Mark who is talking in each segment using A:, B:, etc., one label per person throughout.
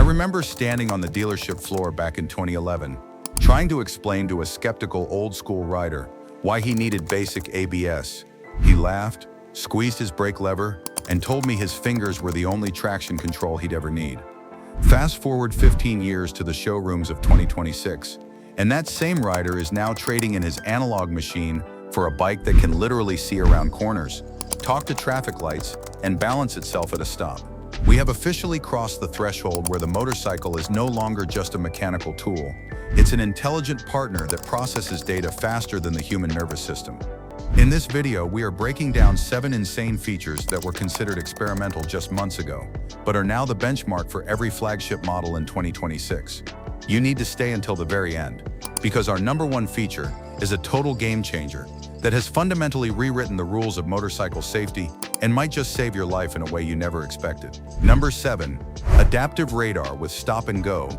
A: remember standing on the dealership floor back in 2011, trying to explain to a skeptical old-school rider why he needed basic ABS. He laughed, squeezed his brake lever, and told me his fingers were the only traction control he'd ever need. Fast forward 15 years to the showrooms of 2026, and that same rider is now trading in his analog machine for a bike that can literally see around corners, talk to traffic lights, and balance itself at a stop. We have officially crossed the threshold where the motorcycle is no longer just a mechanical tool. It's an intelligent partner that processes data faster than the human nervous system. In this video, we are breaking down 7 insane features that were considered experimental just months ago, but are now the benchmark for every flagship model in 2026. You need to stay until the very end, because our number 1 feature is a total game changer that has fundamentally rewritten the rules of motorcycle safety and might just save your life in a way you never expected. Number 7. Adaptive radar with stop and go.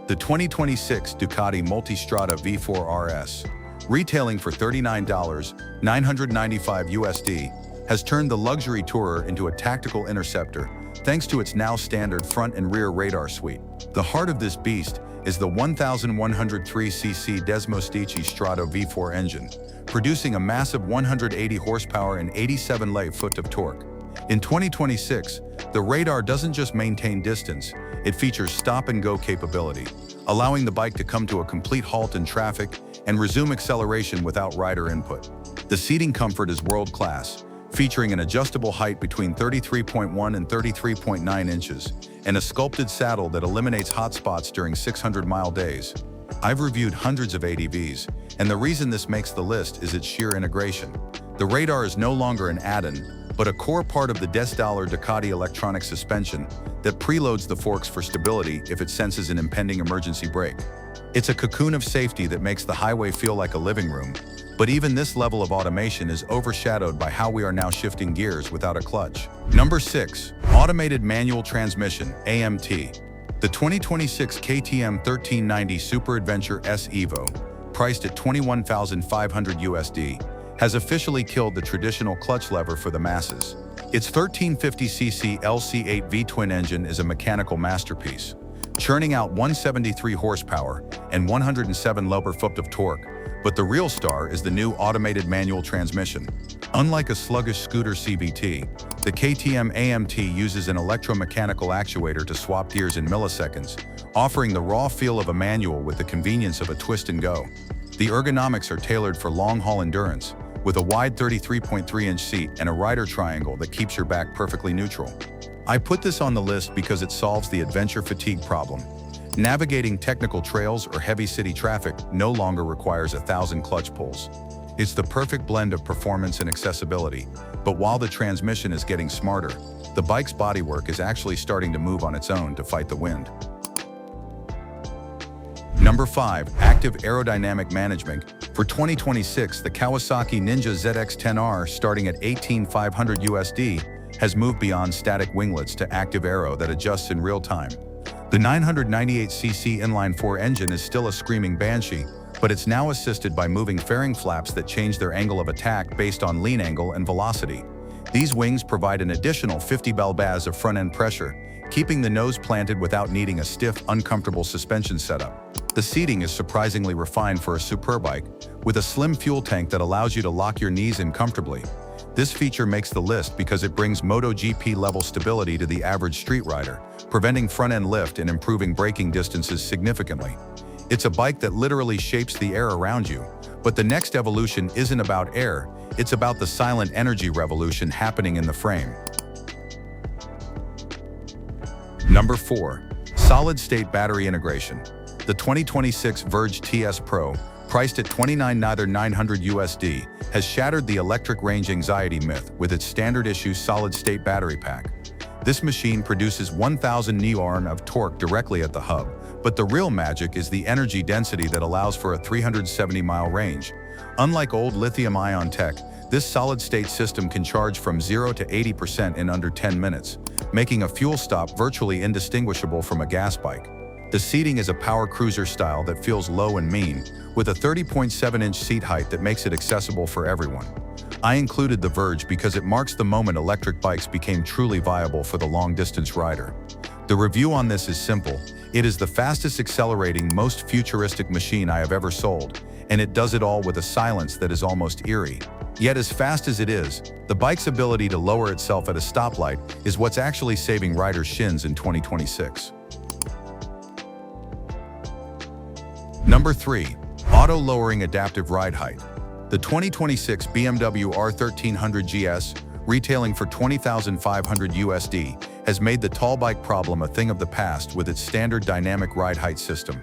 A: The 2026 Ducati Multistrada V4 RS, retailing for $39,995 USD, has turned the luxury tourer into a tactical interceptor thanks to its now standard front and rear radar suite. The heart of this beast is the 1,103cc Desmosticci Strato V4 engine, producing a massive 180 horsepower and 87 light-foot of torque. In 2026, the radar doesn't just maintain distance, it features stop-and-go capability, allowing the bike to come to a complete halt in traffic and resume acceleration without rider input. The seating comfort is world-class, featuring an adjustable height between 33.1 and 33.9 inches, and a sculpted saddle that eliminates hot spots during 600-mile days. I've reviewed hundreds of ADVs, and the reason this makes the list is its sheer integration. The radar is no longer an add-on, but a core part of the $10 Ducati electronic suspension that preloads the forks for stability if it senses an impending emergency brake. It's a cocoon of safety that makes the highway feel like a living room, but even this level of automation is overshadowed by how we are now shifting gears without a clutch. Number 6. Automated Manual Transmission, AMT. The 2026 KTM 1390 Super Adventure S Evo, priced at $21,500 USD, has officially killed the traditional clutch lever for the masses. Its 1350cc LC8 V-twin engine is a mechanical masterpiece, churning out 173 horsepower and 107 lb-ft of torque, but the real star is the new automated manual transmission. Unlike a sluggish scooter CVT, the KTM AMT uses an electromechanical actuator to swap gears in milliseconds, offering the raw feel of a manual with the convenience of a twist and go. The ergonomics are tailored for long-haul endurance, with a wide 33.3-inch seat and a rider triangle that keeps your back perfectly neutral. I put this on the list because it solves the adventure fatigue problem. Navigating technical trails or heavy city traffic no longer requires 1,000 clutch pulls. It's the perfect blend of performance and accessibility, but while the transmission is getting smarter, the bike's bodywork is actually starting to move on its own to fight the wind. Number 5. Active Aerodynamic Management. For 2026, the Kawasaki Ninja ZX-10R, starting at $18,500 USD, has moved beyond static winglets to active aero that adjusts in real time. The 998cc inline-4 engine is still a screaming banshee, but it's now assisted by moving fairing flaps that change their angle of attack based on lean angle and velocity. These wings provide an additional 50 lb of front-end pressure, keeping the nose planted without needing a stiff, uncomfortable suspension setup. The seating is surprisingly refined for a superbike, with a slim fuel tank that allows you to lock your knees in comfortably. This feature makes the list because it brings MotoGP-level stability to the average street rider, preventing front-end lift and improving braking distances significantly. It's a bike that literally shapes the air around you, but the next evolution isn't about air, it's about the silent energy revolution happening in the frame. Number 4. Solid-state battery integration. The 2026 Verge TS Pro, priced at $29,900 USD, has shattered the electric range anxiety myth with its standard-issue solid-state battery pack. This machine produces 1,000 Newton of torque directly at the hub, but the real magic is the energy density that allows for a 370-mile range. Unlike old lithium-ion tech, this solid-state system can charge from 0 to 80% in under 10 minutes, making a fuel stop virtually indistinguishable from a gas bike. The seating is a power cruiser style that feels low and mean, with a 30.7-inch seat height that makes it accessible for everyone. I included the Verge because it marks the moment electric bikes became truly viable for the long-distance rider. The review on this is simple. It is the fastest accelerating, most futuristic machine I have ever sold, and it does it all with a silence that is almost eerie. Yet as fast as it is, the bike's ability to lower itself at a stoplight is what's actually saving riders' shins in 2026. Number 3. Auto-lowering adaptive ride height. The 2026 BMW R1300 GS, retailing for $20,500 USD, has made the tall bike problem a thing of the past with its standard dynamic ride height system.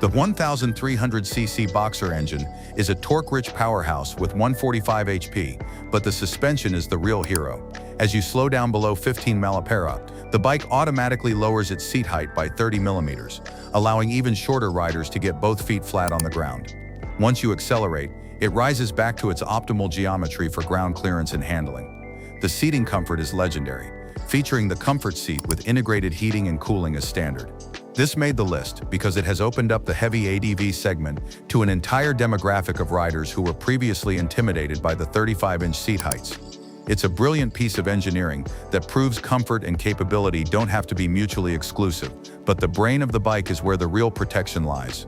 A: The 1,300cc Boxer engine is a torque-rich powerhouse with 145 HP, but the suspension is the real hero. As you slow down below 15 mph, the bike automatically lowers its seat height by 30 millimeters, allowing even shorter riders to get both feet flat on the ground. Once you accelerate, it rises back to its optimal geometry for ground clearance and handling. The seating comfort is legendary, featuring the comfort seat with integrated heating and cooling as standard. This made the list because it has opened up the heavy ADV segment to an entire demographic of riders who were previously intimidated by the 35-inch seat heights. It's a brilliant piece of engineering that proves comfort and capability don't have to be mutually exclusive, but the brain of the bike is where the real protection lies.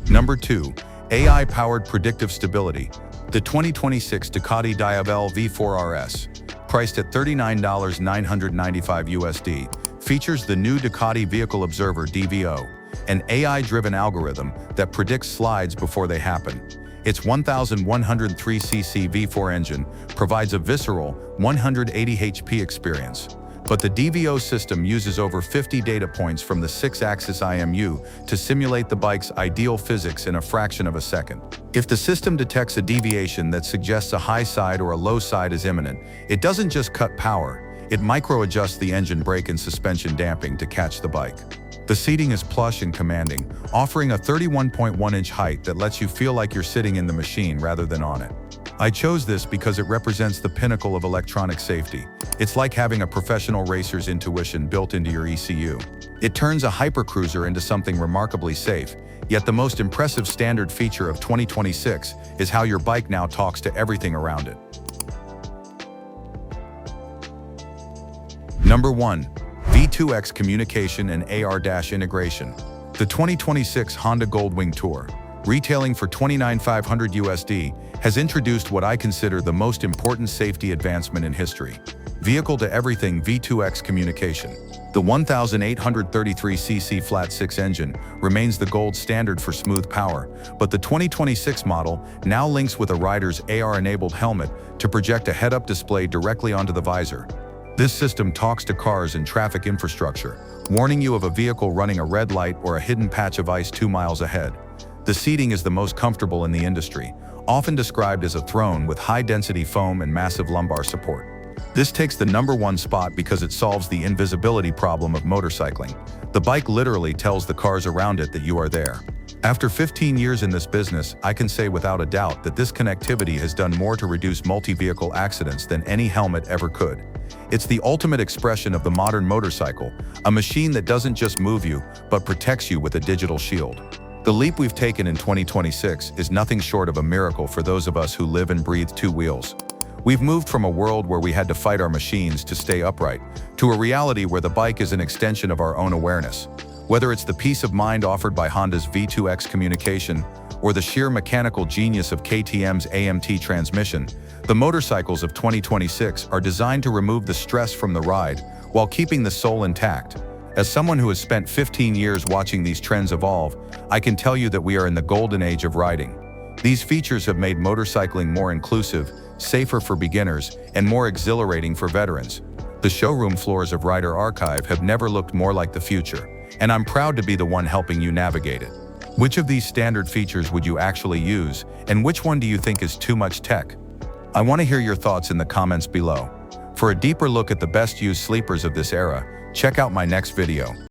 A: Number 2. AI-powered predictive stability. The 2026 Ducati Diavel V4 RS, priced at $39,995 USD, features the new Ducati Vehicle Observer DVO, an AI-driven algorithm that predicts slides before they happen. Its 1,103cc V4 engine provides a visceral 180 HP experience, but the DVO system uses over 50 data points from the 6-axis IMU to simulate the bike's ideal physics in a fraction of a second. If the system detects a deviation that suggests a high side or a low side is imminent, it doesn't just cut power, it micro-adjusts the engine brake and suspension damping to catch the bike. The seating is plush and commanding, offering a 31.1-inch height that lets you feel like you're sitting in the machine rather than on it. I chose this because it represents the pinnacle of electronic safety. It's like having a professional racer's intuition built into your ECU. It turns a hypercruiser into something remarkably safe, yet the most impressive standard feature of 2026 is how your bike now talks to everything around it. Number 1. V2X communication and AR integration. The 2026 Honda Goldwing Tour, retailing for $29,500 USD, has introduced what I consider the most important safety advancement in history: vehicle-to-everything V2X communication. The 1,833cc flat-six engine remains the gold standard for smooth power, but the 2026 model now links with a rider's AR-enabled helmet to project a head-up display directly onto the visor. This system talks to cars and traffic infrastructure, warning you of a vehicle running a red light or a hidden patch of ice 2 miles ahead. The seating is the most comfortable in the industry, often described as a throne with high-density foam and massive lumbar support. This takes the number 1 spot because it solves the invisibility problem of motorcycling. The bike literally tells the cars around it that you are there. After 15 years in this business, I can say without a doubt that this connectivity has done more to reduce multi-vehicle accidents than any helmet ever could. It's the ultimate expression of the modern motorcycle, a machine that doesn't just move you, but protects you with a digital shield. The leap we've taken in 2026 is nothing short of a miracle for those of us who live and breathe 2 wheels. We've moved from a world where we had to fight our machines to stay upright, to a reality where the bike is an extension of our own awareness. Whether it's the peace of mind offered by Honda's V2X communication, or the sheer mechanical genius of KTM's AMT transmission, the motorcycles of 2026 are designed to remove the stress from the ride while keeping the soul intact. As someone who has spent 15 years watching these trends evolve, I can tell you that we are in the golden age of riding. These features have made motorcycling more inclusive, safer for beginners, and more exhilarating for veterans. The showroom floors of Rider Archive have never looked more like the future, and I'm proud to be the one helping you navigate it. Which of these standard features would you actually use, and which one do you think is too much tech? I want to hear your thoughts in the comments below. For a deeper look at the best used sleepers of this era, check out my next video.